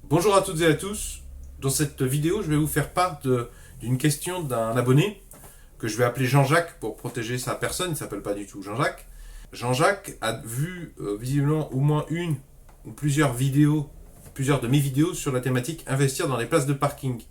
Bonjour à toutes et à tous. Dans cette vidéo, je vais vous faire part d'une question d'un abonné que je vais appeler Jean-Jacques pour protéger sa personne. Il ne s'appelle pas du tout Jean-Jacques. Jean-Jacques a vu visiblement au moins une ou plusieurs vidéos, plusieurs de mes vidéos sur la thématique investir dans les places de parking.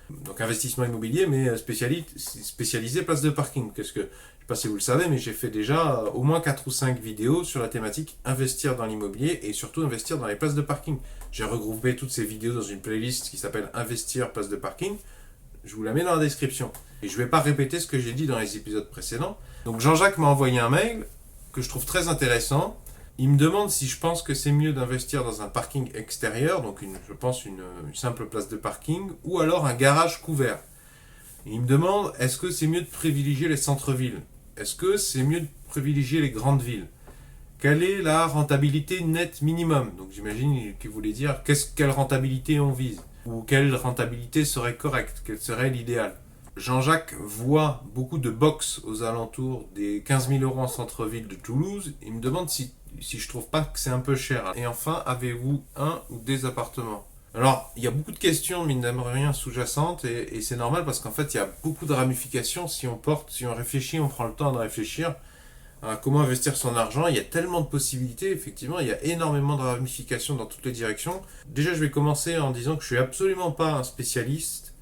Donc investissement immobilier, mais spécialisé places de parking. Je ne sais pas si vous le savez, mais j'ai fait déjà au moins 4 ou 5 vidéos sur la thématique investir dans l'immobilier et surtout investir dans les places de parking. J'ai regroupé toutes ces vidéos dans une playlist qui s'appelle Investir places de parking. Je vous la mets dans la description. Et je ne vais pas répéter ce que j'ai dit dans les épisodes précédents. Donc Jean-Jacques m'a envoyé un mail que je trouve très intéressant. Il me demande si je pense que c'est mieux d'investir dans un parking extérieur, donc je pense une simple place de parking, ou alors un garage couvert. Et il me demande, est-ce que c'est mieux de privilégier les centres-villes? Est-ce que c'est mieux de privilégier les grandes villes? Quelle est la rentabilité nette minimum? Donc j'imagine qu'il voulait dire quelle rentabilité on vise, ou quelle rentabilité serait correcte, quel serait l'idéal. Jean-Jacques voit beaucoup de box aux alentours des 15 000 euros en centre-ville de Toulouse. Il me demande si je trouve pas que c'est un peu cher. Et enfin, avez-vous un ou des appartements? Alors, il y a beaucoup de questions, mine de rien, sous-jacentes, et c'est normal parce qu'en fait, il y a beaucoup de ramifications. Si on réfléchit, on prend le temps de réfléchir à comment investir son argent. Il y a tellement de possibilités, effectivement, il y a énormément de ramifications dans toutes les directions. Déjà, je vais commencer en disant que je suis absolument pas un spécialiste.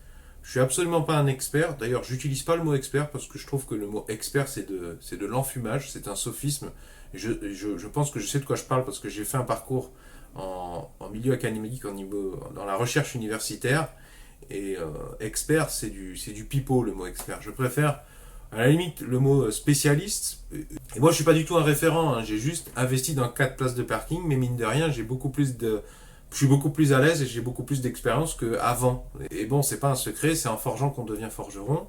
Je suis absolument pas un expert. D'ailleurs, j'utilise pas le mot expert parce que je trouve que le mot expert, c'est de l'enfumage, c'est un sophisme. Je pense que je sais de quoi je parle parce que j'ai fait un parcours en milieu académique, dans la recherche universitaire. Et expert, c'est du pipeau, le mot expert. Je préfère, à la limite, le mot spécialiste. Et moi, je suis pas du tout un référent, hein. J'ai juste investi dans 4 places de parking, mais mine de rien, je suis beaucoup plus à l'aise et j'ai beaucoup plus d'expérience qu'avant. Et bon, c'est pas un secret, c'est en forgeant qu'on devient forgeron.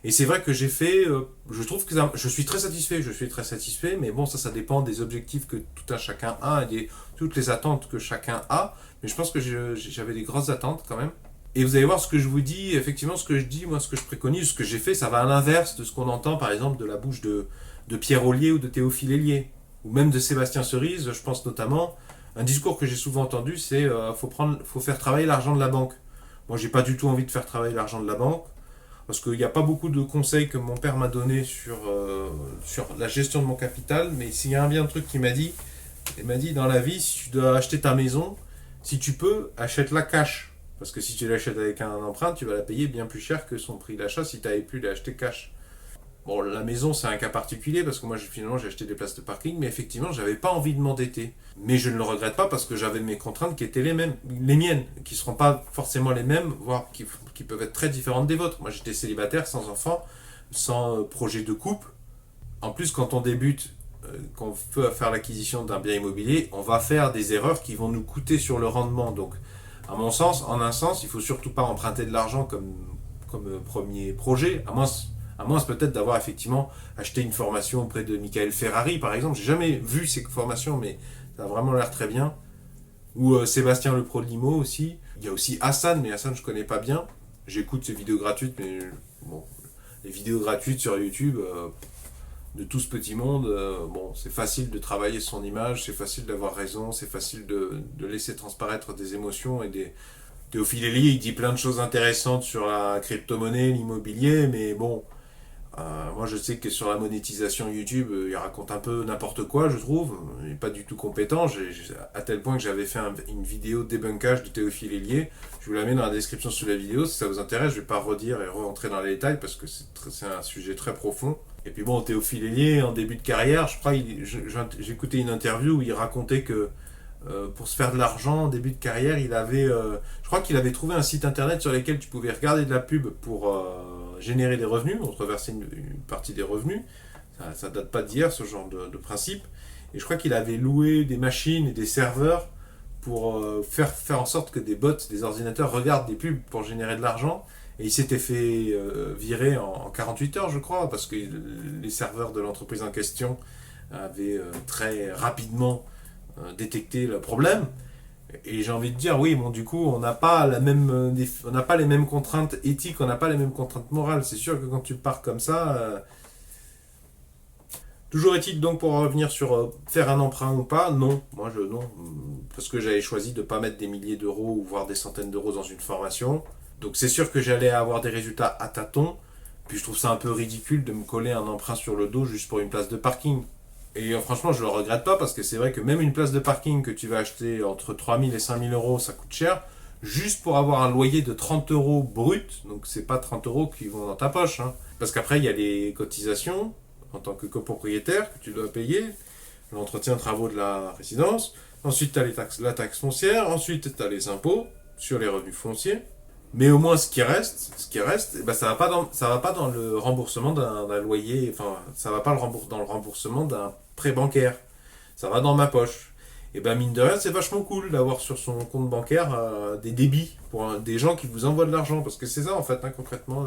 Et c'est vrai que j'ai fait, je trouve que je suis très satisfait, mais bon, ça dépend des objectifs que tout un chacun a et toutes les attentes que chacun a. Mais je pense que j'avais des grosses attentes quand même. Et vous allez voir ce que je vous dis, effectivement, ce que je dis, moi, ce que je préconise, ce que j'ai fait, ça va à l'inverse de ce qu'on entend, par exemple, de la bouche de Pierre Ollier ou de Théophile Hélier, ou même de Sébastien Cerise, je pense notamment. Un discours que j'ai souvent entendu, c'est faut faire travailler l'argent de la banque. Moi, j'ai pas du tout envie de faire travailler l'argent de la banque, parce qu'il n'y a pas beaucoup de conseils que mon père m'a donné sur la gestion de mon capital, mais s'il y a un truc qu'il m'a dit, il m'a dit dans la vie, si tu dois acheter ta maison, si tu peux, achète-la cash. Parce que si tu l'achètes avec un emprunt, tu vas la payer bien plus cher que son prix d'achat si tu avais pu l'acheter cash. Bon, la maison, c'est un cas particulier parce que moi, finalement, j'ai acheté des places de parking, mais effectivement, j'avais pas envie de m'endetter. Mais je ne le regrette pas parce que j'avais mes contraintes qui étaient les mêmes, les miennes, qui ne seront pas forcément les mêmes, voire qui peuvent être très différentes des vôtres. Moi, j'étais célibataire, sans enfant, sans projet de couple. En plus, quand on débute, qu'on veut faire l'acquisition d'un bien immobilier, on va faire des erreurs qui vont nous coûter sur le rendement. Donc, à mon sens, en un sens, il ne faut surtout pas emprunter de l'argent comme premier projet, à moins peut-être d'avoir effectivement acheté une formation auprès de Michael Ferrari, par exemple. J'ai jamais vu ces formations, mais ça a vraiment l'air très bien. Ou Sébastien Le Pro de Limo aussi. Il y a aussi Hassan, mais Hassan, je connais pas bien. J'écoute ses vidéos gratuites, mais bon, les vidéos gratuites sur YouTube, de tout ce petit monde, bon, c'est facile de travailler son image, c'est facile d'avoir raison, c'est facile de laisser transparaître des émotions et des... Théophile Hélier, il dit plein de choses intéressantes sur la crypto-monnaie, l'immobilier, mais bon, moi je sais que sur la monétisation YouTube, il raconte un peu n'importe quoi, je trouve. Il n'est pas du tout compétent, à tel point que j'avais fait une vidéo débunkage de Théophile Hélier. Je vous la mets dans la description sous la vidéo, si ça vous intéresse, je ne vais pas redire et rentrer dans les détails parce que c'est un sujet très profond. Et puis bon, Théophile Hélier, en début de carrière, je crois, j'écoutais une interview où il racontait que pour se faire de l'argent en début de carrière, je crois qu'il avait trouvé un site internet sur lequel tu pouvais regarder de la pub pour générer des revenus, on te reversait une partie des revenus. Ça date pas d'hier, ce genre de principe. Et je crois qu'il avait loué des machines et des serveurs pour faire en sorte que des bots, des ordinateurs regardent des pubs pour générer de l'argent. Et il s'était fait virer en 48 heures, je crois, parce que les serveurs de l'entreprise en question avaient très rapidement détecté le problème. Et j'ai envie de dire, oui, bon, du coup, on n'a pas les mêmes contraintes éthiques, on n'a pas les mêmes contraintes morales. C'est sûr que quand tu pars comme ça, Toujours est-il donc pour revenir sur faire un emprunt ou pas, non, non, parce que j'avais choisi de ne pas mettre des milliers d'euros ou voire des centaines d'euros dans une formation. Donc c'est sûr que j'allais avoir des résultats à tâtons, puis je trouve ça un peu ridicule de me coller un emprunt sur le dos juste pour une place de parking. Et franchement, je le regrette pas parce que c'est vrai que même une place de parking que tu vas acheter entre 3 000 et 5 000 euros, ça coûte cher. Juste pour avoir un loyer de 30 euros brut, donc c'est pas 30 euros qui vont dans ta poche. Hein. Parce qu'après, il y a les cotisations en tant que copropriétaire que tu dois payer, l'entretien travaux de la résidence. Ensuite, tu as la taxe foncière. Ensuite, tu as les impôts sur les revenus fonciers. Mais au moins, eh ben, ça va pas dans le remboursement d'un loyer, enfin, ça va pas dans le remboursement d'un prêt bancaire. Ça va dans ma poche. Et ben mine de rien, c'est vachement cool d'avoir sur son compte bancaire des débits pour des gens qui vous envoient de l'argent. Parce que c'est ça en fait, hein, concrètement.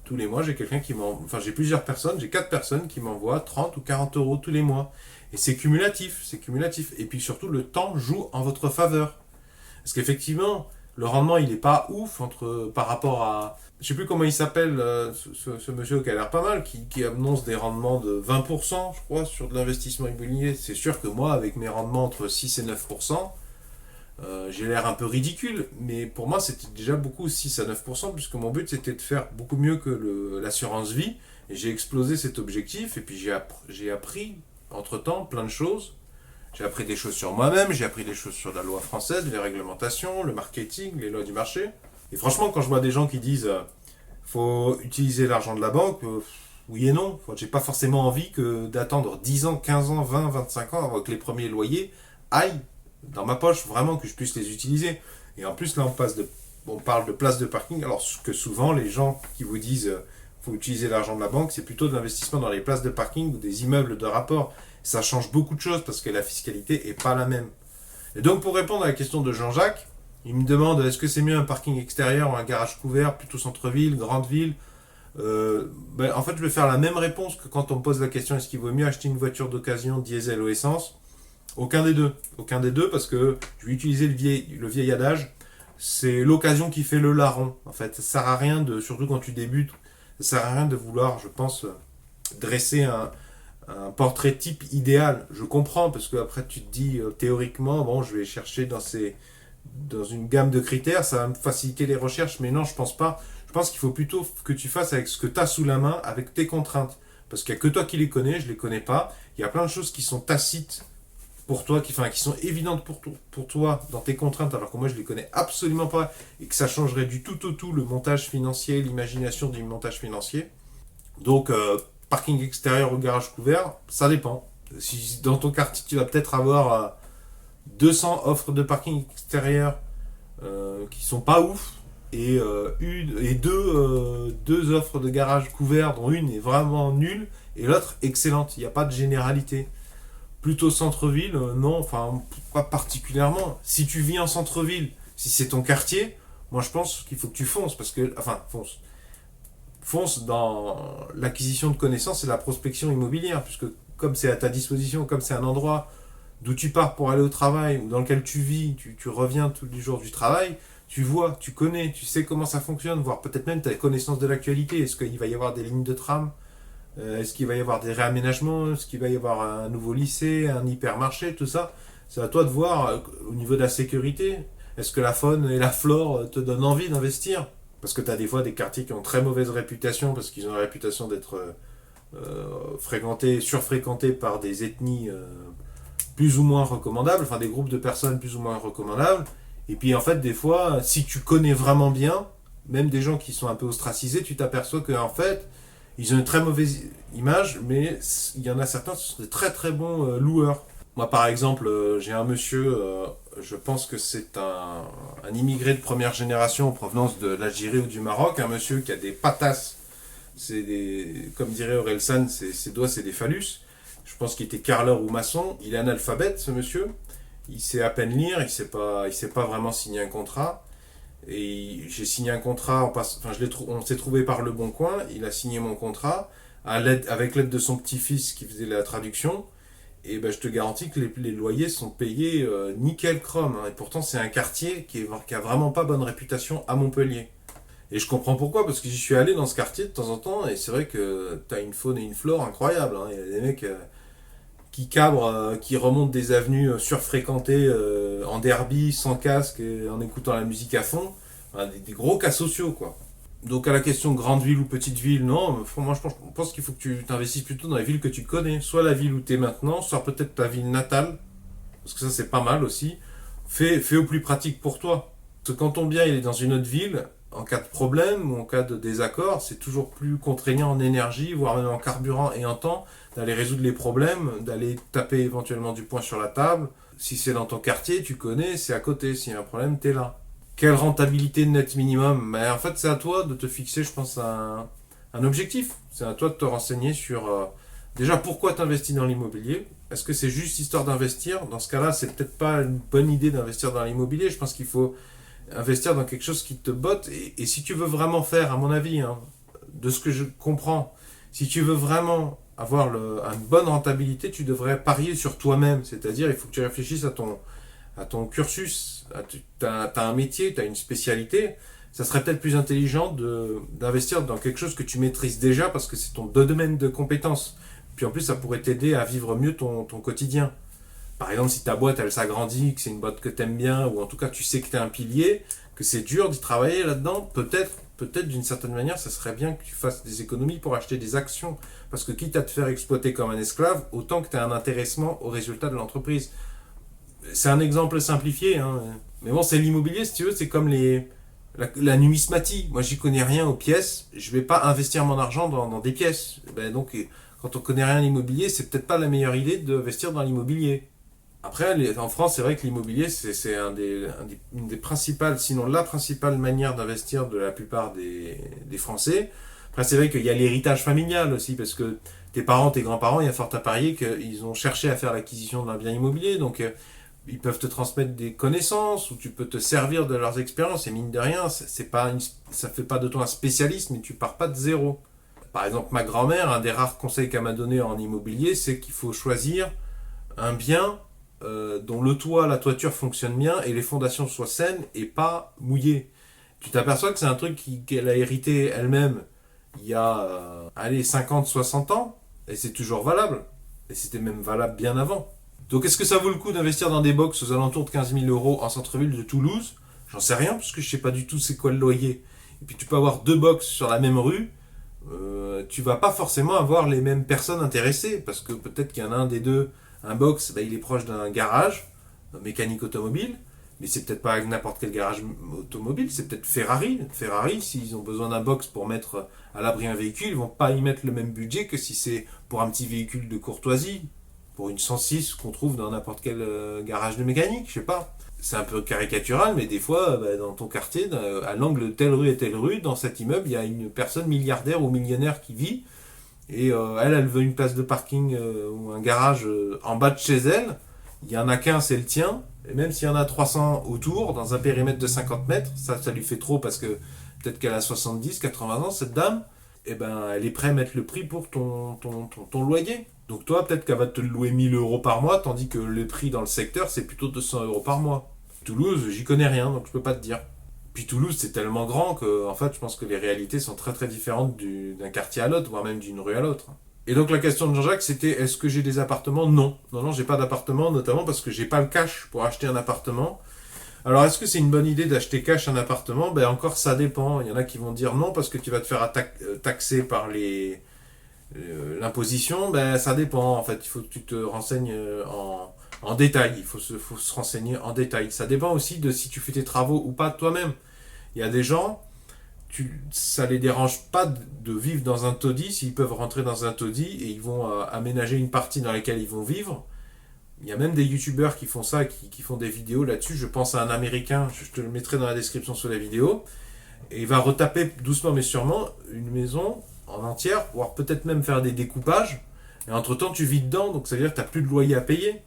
Tous les mois, j'ai quelqu'un qui m'envoie. Enfin, j'ai plusieurs personnes, j'ai 4 personnes qui m'envoient 30 ou 40 euros tous les mois. Et c'est cumulatif, c'est cumulatif. Et puis surtout, le temps joue en votre faveur. Parce qu'effectivement, le rendement, il est pas ouf par rapport à. Je sais plus comment il s'appelle, ce monsieur qui a l'air pas mal, qui annonce des rendements de 20%, je crois, sur de l'investissement immobilier. C'est sûr que moi, avec mes rendements entre 6 et 9%, j'ai l'air un peu ridicule, mais pour moi, c'était déjà beaucoup 6 à 9%, puisque mon but, c'était de faire beaucoup mieux que l'assurance vie. Et j'ai explosé cet objectif, et puis j'ai appris, entre-temps, plein de choses. J'ai appris des choses sur moi-même, j'ai appris des choses sur la loi française, les réglementations, le marketing, les lois du marché. Et franchement, quand je vois des gens qui disent faut utiliser l'argent de la banque, oui et non. J'ai pas forcément envie d'attendre 10 ans, 15 ans, 20, 25 ans avant que les premiers loyers aillent dans ma poche, vraiment que je puisse les utiliser. Et en plus, là, on parle de places de parking, alors que souvent, les gens qui vous disent faut utiliser l'argent de la banque, c'est plutôt de l'investissement dans les places de parking ou des immeubles de rapport. Ça change beaucoup de choses parce que la fiscalité est pas la même. Et donc pour répondre à la question de Jean-Jacques, il me demande est-ce que c'est mieux un parking extérieur ou un garage couvert, plutôt centre-ville, grande ville. En fait, je vais faire la même réponse que quand on me pose la question est-ce qu'il vaut mieux acheter une voiture d'occasion diesel ou essence. Aucun des deux. Aucun des deux parce que je vais utiliser le vieil adage. C'est l'occasion qui fait le larron. En fait, ça sert à rien surtout quand tu débutes, ça sert à rien de vouloir, je pense, dresser un portrait type idéal. Je comprends parce que après tu te dis théoriquement bon je vais chercher dans une gamme de critères, ça va me faciliter les recherches, mais non je pense pas. Je pense qu'il faut plutôt que tu fasses avec ce que tu as sous la main, avec tes contraintes. Parce qu'il n'y a que toi qui les connais, je les connais pas. Il y a plein de choses qui sont tacites pour toi, qui sont évidentes pour toi dans tes contraintes, alors que moi je les connais absolument pas et que ça changerait du tout au tout le montage financier, l'imagination du montage financier. Donc parking extérieur ou garage couvert, ça dépend. Si dans ton quartier, tu vas peut-être avoir 200 offres de parking extérieur qui sont pas ouf et deux offres de garage couvert dont une est vraiment nulle et l'autre excellente. Il n'y a pas de généralité. Plutôt centre-ville, non, enfin pas particulièrement. Si tu vis en centre-ville, si c'est ton quartier, moi je pense qu'il faut que tu fonces parce que, enfin fonce dans l'acquisition de connaissances et la prospection immobilière, puisque comme c'est à ta disposition, comme c'est un endroit d'où tu pars pour aller au travail, ou dans lequel tu vis, tu reviens tous les jours du travail, tu vois, tu connais, tu sais comment ça fonctionne, voire peut-être même tu as connaissance de l'actualité. Est-ce qu'il va y avoir des lignes de tram? Est-ce qu'il va y avoir des réaménagements? Est-ce qu'il va y avoir un nouveau lycée, un hypermarché, tout ça? C'est à toi de voir au niveau de la sécurité. Est-ce que la faune et la flore te donnent envie d'investir? Parce que tu as des fois des quartiers qui ont très mauvaise réputation parce qu'ils ont la réputation d'être surfréquentés par des ethnies plus ou moins recommandables, enfin des groupes de personnes plus ou moins recommandables. Et puis en fait, des fois, si tu connais vraiment bien, même des gens qui sont un peu ostracisés, tu t'aperçois qu'en fait, ils ont une très mauvaise image, mais il y en a certains qui sont des très très bons loueurs. Moi par exemple, j'ai un monsieur, je pense que c'est un immigré de première génération en provenance de l'Algérie ou du Maroc, un monsieur qui a des patasses, comme dirait Orelsan, ses doigts c'est des phallus. Je pense qu'il était carreleur ou maçon, il est analphabète ce monsieur, il sait à peine lire, il sait pas vraiment signer un contrat. Et j'ai signé un contrat, on s'est trouvé par le bon coin, il a signé mon contrat avec l'aide de son petit-fils qui faisait la traduction. Et ben, je te garantis que les loyers sont payés nickel chrome. Hein. Et pourtant, c'est un quartier qui a vraiment pas bonne réputation à Montpellier. Et je comprends pourquoi, parce que j'y suis allé dans ce quartier de temps en temps, et c'est vrai que t'as une faune et une flore incroyables. Hein. Il y a des mecs, qui cabre, qui remonte des avenues surfréquentées en derby, sans casque, et en écoutant la musique à fond. Enfin, des gros cas sociaux, quoi. Donc à la question grande ville ou petite ville, non, moi je pense qu'il faut que tu t'investisses plutôt dans les villes que tu connais. Soit la ville où tu es maintenant, soit peut-être ta ville natale, parce que ça c'est pas mal aussi. Fais au plus pratique pour toi. Parce que quand ton bien il est dans une autre ville, en cas de problème ou en cas de désaccord, c'est toujours plus contraignant en énergie, voire même en carburant et en temps, d'aller résoudre les problèmes, d'aller taper éventuellement du poing sur la table. Si c'est dans ton quartier, tu connais, c'est à côté. S'il y a un problème, t'es là. Quelle rentabilité net minimum? Mais en fait, c'est à toi de te fixer, je pense, un objectif. C'est à toi de te renseigner sur déjà pourquoi tu investis dans l'immobilier. Est-ce que c'est juste histoire d'investir? Dans ce cas-là, c'est peut-être pas une bonne idée d'investir dans l'immobilier. Je pense qu'il faut investir dans quelque chose qui te botte. Et si tu veux vraiment faire, à mon avis, hein, de ce que je comprends, si tu veux vraiment avoir une bonne rentabilité, tu devrais parier sur toi-même. C'est-à-dire, il faut que tu réfléchisses à ton cursus. Tu as un métier, tu as une spécialité. Ça serait peut-être plus intelligent d'investir dans quelque chose que tu maîtrises déjà parce que c'est ton domaine de compétences. Puis en plus, ça pourrait t'aider à vivre mieux ton quotidien. Par exemple, si ta boîte, elle s'agrandit, que c'est une boîte que tu aimes bien, ou en tout cas tu sais que tu es un pilier, que c'est dur d'y travailler là-dedans, peut-être d'une certaine manière, ça serait bien que tu fasses des économies pour acheter des actions. Parce que quitte à te faire exploiter comme un esclave, autant que tu aies un intéressement au résultat de l'entreprise. C'est un exemple simplifié, hein. Mais bon, c'est l'immobilier, si tu veux, c'est comme la numismatie. Moi, j'y connais rien aux pièces, je vais pas investir mon argent dans des pièces. Donc, quand on connaît rien à l'immobilier, c'est peut-être pas la meilleure idée d'investir dans l'immobilier. Après, en France, c'est vrai que l'immobilier, c'est une des principales, sinon la principale manière d'investir de la plupart des Français. Après, c'est vrai qu'il y a l'héritage familial aussi, parce que tes parents, tes grands-parents, il y a fort à parier qu'ils ont cherché à faire l'acquisition d'un bien immobilier, donc ils peuvent te transmettre des connaissances, ou tu peux te servir de leurs expériences, et mine de rien, ça fait pas de toi un spécialiste, mais tu pars pas de zéro. Par exemple, ma grand-mère, un des rares conseils qu'elle m'a donné en immobilier, c'est qu'il faut choisir un bien dont le toit, la toiture fonctionne bien et les fondations soient saines et pas mouillées. Tu t'aperçois que c'est un truc qu'elle a hérité elle-même il y a 50, 60 ans et c'est toujours valable. Et c'était même valable bien avant. Donc est-ce que ça vaut le coup d'investir dans des box aux alentours de 15 000 euros en centre-ville de Toulouse? J'en sais rien parce que je sais pas du tout c'est quoi le loyer. Et puis tu peux avoir deux box sur la même rue. Tu vas pas forcément avoir les mêmes personnes intéressées parce que peut-être qu'il y en a un des deux. Un box, il est proche d'un garage mécanique automobile, mais c'est peut-être pas n'importe quel garage automobile, c'est peut-être Ferrari. Ferrari, s'ils ont besoin d'un box pour mettre à l'abri un véhicule, ils vont pas y mettre le même budget que si c'est pour un petit véhicule de courtoisie, pour une 106 qu'on trouve dans n'importe quel garage de mécanique, je sais pas. C'est un peu caricatural, mais des fois, dans ton quartier, à l'angle de telle rue et telle rue, dans cet immeuble, il y a une personne milliardaire ou millionnaire qui vit. Et elle veut une place de parking ou un garage en bas de chez elle. Il y en a qu'un, c'est le tien. Et même s'il y en a 300 autour, dans un périmètre de 50 mètres, ça lui fait trop parce que peut-être qu'elle a 70, 80 ans, cette dame, et elle est prête à mettre le prix pour ton loyer. Donc toi, peut-être qu'elle va te louer 1000 euros par mois, tandis que le prix dans le secteur, c'est plutôt 200 euros par mois. Toulouse, j'y connais rien, donc je peux pas te dire. Puis Toulouse, c'est tellement grand que, en fait, je pense que les réalités sont très très différentes d'un quartier à l'autre, voire même d'une rue à l'autre. Et donc la question de Jean-Jacques, c'était est-ce que j'ai des appartements? Non. Non, j'ai pas d'appartement, notamment parce que j'ai pas le cash pour acheter un appartement. Alors est-ce que c'est une bonne idée d'acheter cash un appartement? Encore ça dépend. Il y en a qui vont dire non parce que tu vas te faire taxer par l'imposition. Ça dépend. En fait, il faut que tu te renseignes en détail. Il faut se renseigner en détail. Ça dépend aussi de si tu fais tes travaux ou pas de toi-même. Il y a des gens, ça les dérange pas de vivre dans un taudis s'ils peuvent rentrer dans un taudis et ils vont aménager une partie dans laquelle ils vont vivre. Il y a même des youtubeurs qui font ça, qui font des vidéos là-dessus. Je pense à un américain, je te le mettrai dans la description sous la vidéo. Et il va retaper doucement mais sûrement une maison en entière, voire peut-être même faire des découpages. Et entre-temps, tu vis dedans, donc ça veut dire que tu n'as plus de loyer à payer.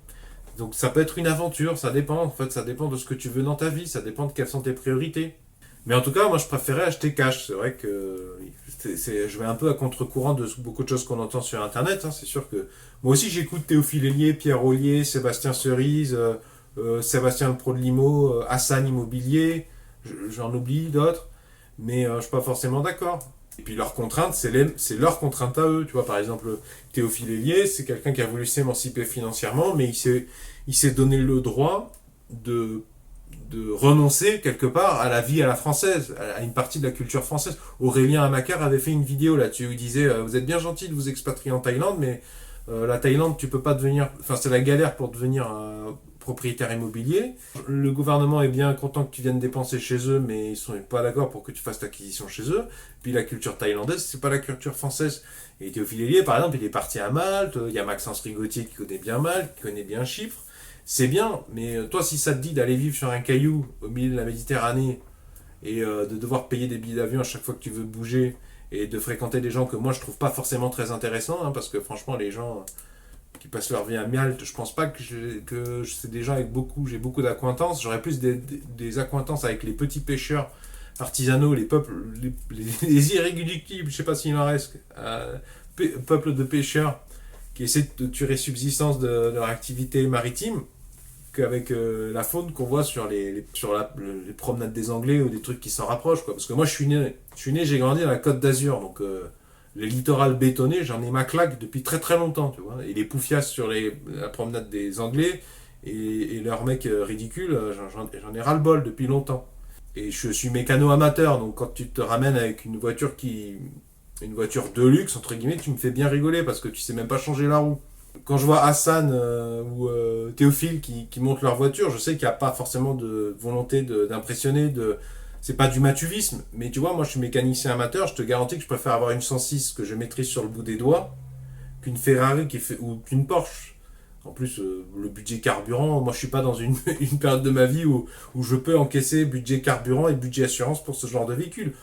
Donc ça peut être une aventure, ça dépend. En fait, ça dépend de ce que tu veux dans ta vie, ça dépend de quelles sont tes priorités. Mais en tout cas, moi je préférais acheter cash. C'est vrai que je vais un peu à contre-courant de beaucoup de choses qu'on entend sur Internet. Hein. C'est sûr que moi aussi j'écoute Théophile Hélier, Pierre Ollier, Sébastien Cerise, Sébastien le Pro de Limo, Hassan Immobilier, j'en oublie d'autres. Mais je suis pas forcément d'accord. Et puis leurs contraintes, c'est leurs contraintes à eux. Tu vois, par exemple, Théophile Hélier, c'est quelqu'un qui a voulu s'émanciper financièrement, mais il s'est donné le droit de renoncer quelque part à la vie à la française, à une partie de la culture française. Aurélien Amaker avait fait une vidéo là-dessus où il disait vous êtes bien gentil de vous expatrier en Thaïlande, mais la Thaïlande, tu peux pas devenir... Enfin, c'est la galère pour devenir propriétaire immobilier. Le gouvernement est bien content que tu viennes dépenser chez eux, mais ils sont pas d'accord pour que tu fasses l'acquisition chez eux. Puis la culture thaïlandaise, c'est pas la culture française. Et Théophile Hélier, par exemple, il est parti à Malte, il y a Maxence Rigotier qui connaît bien Malte, qui connaît bien Chypre. C'est bien, mais toi, si ça te dit d'aller vivre sur un caillou au milieu de la Méditerranée et de devoir payer des billets d'avion à chaque fois que tu veux bouger et de fréquenter des gens que moi je trouve pas forcément très intéressants, hein, parce que franchement, les gens qui passent leur vie à Malte, je pense pas que c'est des gens avec j'ai beaucoup d'acquaintances. J'aurais plus des acquaintances avec les petits pêcheurs artisanaux, les peuples, les irréductibles, je sais pas s'il en reste, peuples de pêcheurs qui essaient de tirer subsistance de leur activité maritime, qu'avec la faune qu'on voit sur les promenades des Anglais ou des trucs qui s'en rapprochent, quoi. Parce que moi je suis né, j'ai grandi dans la Côte d'Azur, donc le littoral bétonné, j'en ai ma claque depuis très très longtemps, tu vois. Et les poufias sur la promenade des Anglais et leurs mecs ridicules, j'en ai ras-le-bol depuis longtemps. Et je suis mécano amateur, donc quand tu te ramènes avec une voiture de luxe, entre guillemets, tu me fais bien rigoler parce que tu sais même pas changer la roue. Quand je vois Hassan ou Théophile qui montent leur voiture, je sais qu'il n'y a pas forcément de volonté d'impressionner, c'est pas du matuvisme, mais tu vois, moi je suis mécanicien amateur, je te garantis que je préfère avoir une 106 que je maîtrise sur le bout des doigts qu'une Ferrari ou qu'une Porsche. En plus, le budget carburant, moi je suis pas dans une période de ma vie où je peux encaisser budget carburant et budget assurance pour ce genre de véhicule.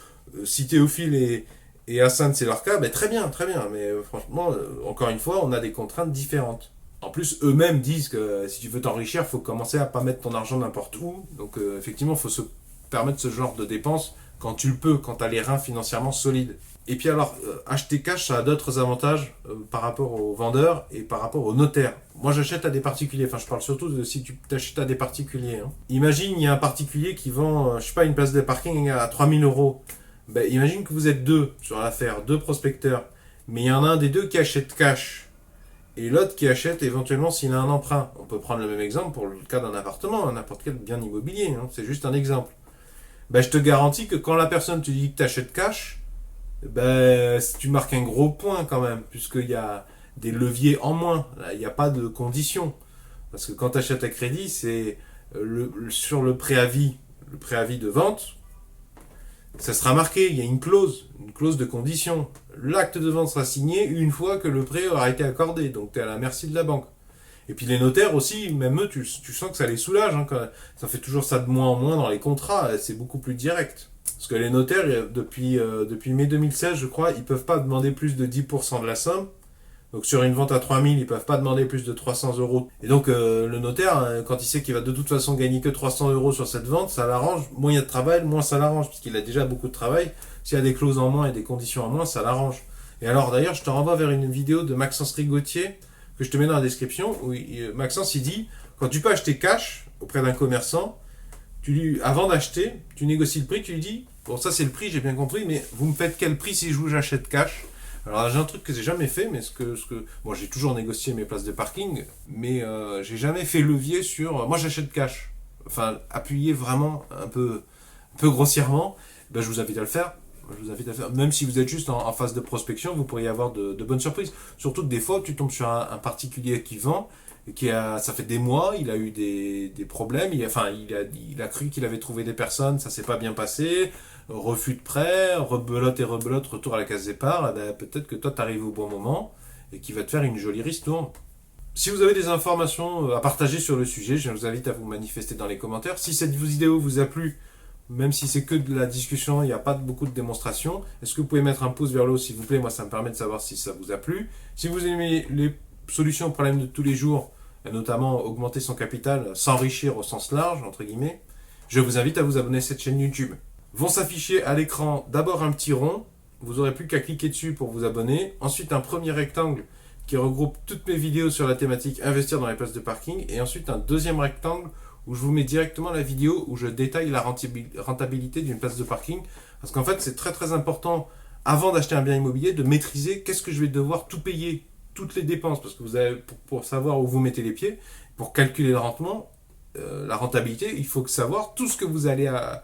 Si Théophile et Hassan c'est leur cas, ben très bien, mais franchement, encore une fois, on a des contraintes différentes. En plus, eux-mêmes disent que si tu veux t'enrichir, il faut commencer à pas mettre ton argent n'importe où. Donc effectivement, il faut se permettre ce genre de dépenses quand tu le peux, quand tu as les reins financièrement solides. Et puis alors, acheter cash, ça a d'autres avantages par rapport aux vendeurs et par rapport aux notaires. Moi, j'achète à des particuliers. Enfin, je parle surtout de si tu t'achètes à des particuliers. Hein. Imagine, il y a un particulier qui vend, je sais pas, une place de parking à 3000 euros. Ben, imagine que vous êtes deux sur l'affaire, deux prospecteurs. Mais il y en a un des deux qui achète cash. Et l'autre qui achète éventuellement s'il a un emprunt. On peut prendre le même exemple pour le cas d'un appartement, n'importe quel bien immobilier. Hein. C'est juste un exemple. Ben, je te garantis que quand la personne te dit que tu achètes cash, ben, tu marques un gros point quand même, puisqu'il y a des leviers en moins. Il n'y a pas de conditions. Parce que quand tu achètes à crédit, c'est sur le préavis de vente, ça sera marqué, il y a une clause de condition. L'acte de vente sera signé une fois que le prêt aura été accordé, donc tu es à la merci de la banque. Et puis les notaires aussi, même eux, tu sens que ça les soulage, hein, ça fait toujours ça de moins en moins dans les contrats, c'est beaucoup plus direct. Parce que les notaires, depuis mai 2016, je crois, ils peuvent pas demander plus de 10% de la somme. Donc sur une vente à 3000, ils peuvent pas demander plus de 300 euros. Et donc le notaire, quand il sait qu'il va de toute façon gagner que 300 euros sur cette vente, ça l'arrange. Moins il y a de travail, moins ça l'arrange, puisqu'il a déjà beaucoup de travail. S'il y a des clauses en moins et des conditions en moins, ça l'arrange. Et alors d'ailleurs, je te renvoie vers une vidéo de Maxence Rigotier, que je te mets dans la description, où Maxence il dit, quand tu peux acheter cash auprès d'un commerçant, avant d'acheter, tu négocies le prix, tu lui dis, bon ça c'est le prix, j'ai bien compris, mais vous me faites quel prix si j'achète cash ? Alors j'ai un truc que j'ai jamais fait, mais bon, j'ai toujours négocié mes places de parking, mais j'ai jamais fait levier sur. Moi j'achète cash. Enfin, appuyer vraiment un peu grossièrement, ben, je vous invite à le faire. Même si vous êtes juste en phase de prospection, vous pourriez avoir de bonnes surprises. Surtout que des fois, tu tombes sur un particulier qui vend, ça fait des mois, il a eu des problèmes, il a cru qu'il avait trouvé des personnes, ça s'est pas bien passé, refus de prêt, rebelote, retour à la case départ, eh ben, peut-être que toi t'arrives au bon moment et qu'il va te faire une jolie ristourne. Si vous avez des informations à partager sur le sujet, je vous invite à vous manifester dans les commentaires. Si cette vidéo vous a plu, même si c'est que de la discussion, il n'y a pas beaucoup de démonstration, est-ce que vous pouvez mettre un pouce vers le haut s'il vous plaît? Moi ça me permet de savoir si ça vous a plu. Si vous aimez les solutions aux problèmes de tous les jours, et notamment augmenter son capital, s'enrichir au sens large, entre guillemets, je vous invite à vous abonner à cette chaîne YouTube. Vont s'afficher à l'écran d'abord un petit rond, vous n'aurez plus qu'à cliquer dessus pour vous abonner, ensuite un premier rectangle qui regroupe toutes mes vidéos sur la thématique investir dans les places de parking, et ensuite un deuxième rectangle où je vous mets directement la vidéo où je détaille la rentabilité d'une place de parking, parce qu'en fait c'est très très important avant d'acheter un bien immobilier, de maîtriser qu'est-ce que je vais devoir tout payer, toutes les dépenses, parce que vous avez, pour savoir où vous mettez les pieds, pour calculer le rendement, la rentabilité, il faut savoir tout ce que vous allez à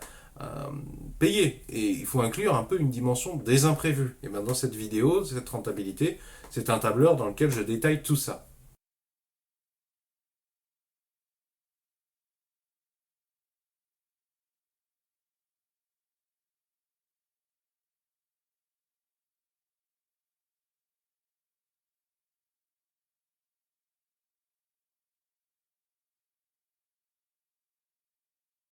payer. Et il faut inclure un peu une dimension des imprévus. Et bien dans cette vidéo, cette rentabilité, c'est un tableur dans lequel je détaille tout ça.